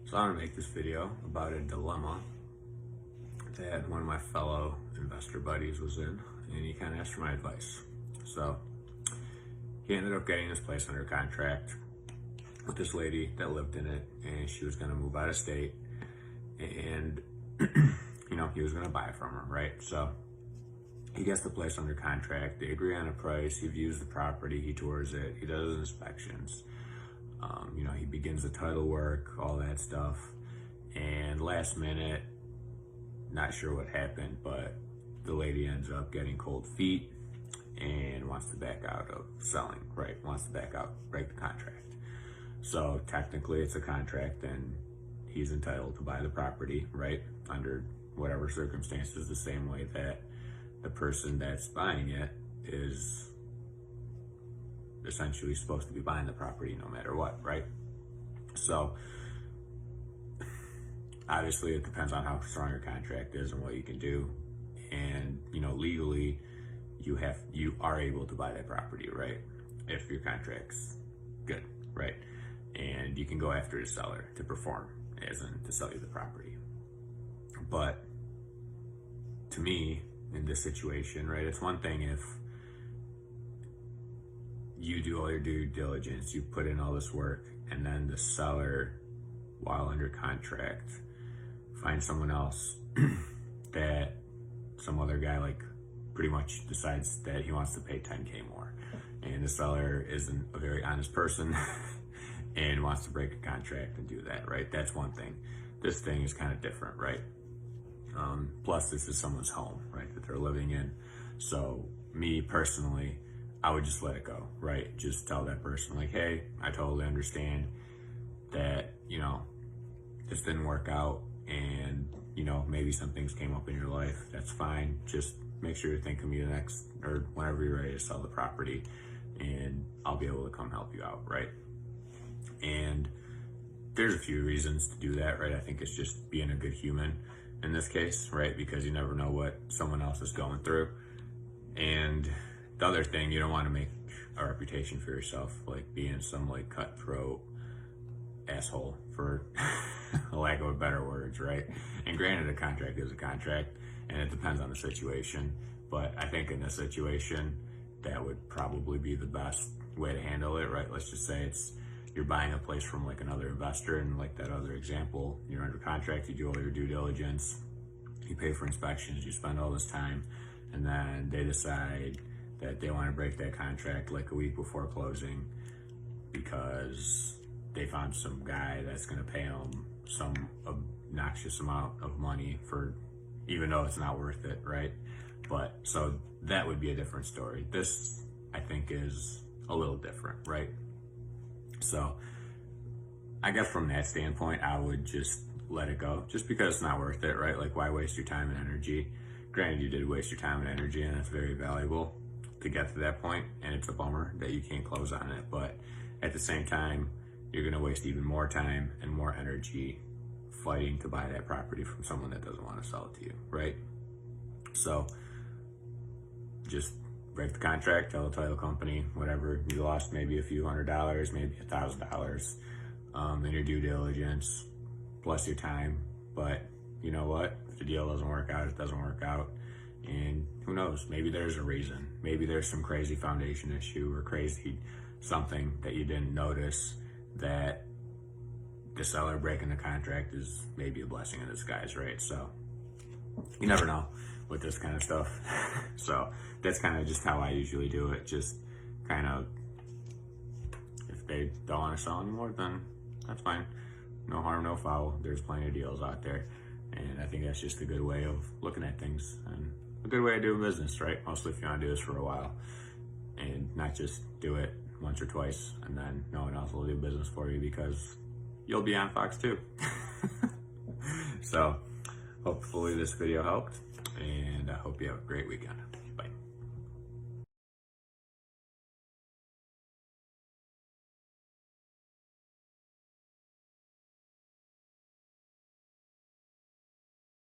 So I want to make this video about a dilemma that one of my fellow investor buddies was in, and he kind of asked for my advice. So he ended up getting this place under contract with this lady that lived in it, and she was going to move out of state, and he was going to buy it from her, right? So he gets the place under contract. They agree on a price. He views the property. He tours it. He does inspections. He begins the title work, all that stuff. And last minute, not sure what happened, but the lady ends up getting cold feet and wants to back out of selling, right? Wants to back out, break the contract. So technically it's a contract and he's entitled to buy the property, right? Under whatever circumstances, the same way that the person that's buying it is essentially supposed to be buying the property no matter what, right? So obviously it depends on how strong your contract is and what you can do. And legally you are able to buy that property, right? If your contract's good, right? And you can go after the seller to perform, as in to sell you the property. But to me, in this situation, right, it's one thing if you do all your due diligence, you put in all this work, and then the seller, while under contract, finds someone else that some other guy pretty much decides that he wants to pay 10K more, and the seller isn't a very honest person and wants to break a contract and do that, right? That's one thing. This thing is kind of different, right? Plus this is someone's home, right, that they're living in. So me personally, I would just let it go, right? Just tell that person hey, I totally understand that, this didn't work out, and, maybe some things came up in your life. That's fine. Just make sure you think of me next, or whenever you're ready to sell the property, and I'll be able to come help you out, right? And there's a few reasons to do that, right? I think it's just being a good human in this case, right? Because you never know what someone else is going through. And the other thing, you don't want to make a reputation for yourself, being some cutthroat asshole, for a lack of better words, right? And granted, a contract is a contract, and it depends on the situation. But I think in this situation, that would probably be the best way to handle it, right? Let's just say you're buying a place from another investor, and that other example, you're under contract, you do all your due diligence, you pay for inspections, you spend all this time, and then they decide that they want to break that contract a week before closing because they found some guy that's going to pay them some obnoxious amount of money for, even though it's not worth it, right? But so that would be a different story. This, I think, is a little different, right? So I guess from that standpoint, I would just let it go, just because it's not worth it, right? Why waste your time and energy? Granted, you did waste your time and energy, and it's very valuable to get to that point, and it's a bummer that you can't close on it. But at the same time, you're going to waste even more time and more energy fighting to buy that property from someone that doesn't want to sell it to you, right? So just break the contract, tell the title company, whatever, you lost maybe a few $100, maybe $1,000 in your due diligence, plus your time. But you know what? If the deal doesn't work out, it doesn't work out. And who knows, maybe there's a reason. Maybe there's some crazy foundation issue or crazy something that you didn't notice, that the seller breaking the contract is maybe a blessing in disguise, right? So you never know with this kind of stuff. So that's kind of just how I usually do it. Just kind of, if they don't want to sell anymore, then that's fine. No harm, no foul. There's plenty of deals out there. And I think that's just a good way of looking at things and a good way of doing business, right? Mostly if you want to do this for a while and not just do it once or twice and then no one else will do business for you, because you'll be on Fox too. So hopefully this video helped, and I hope you have a great weekend.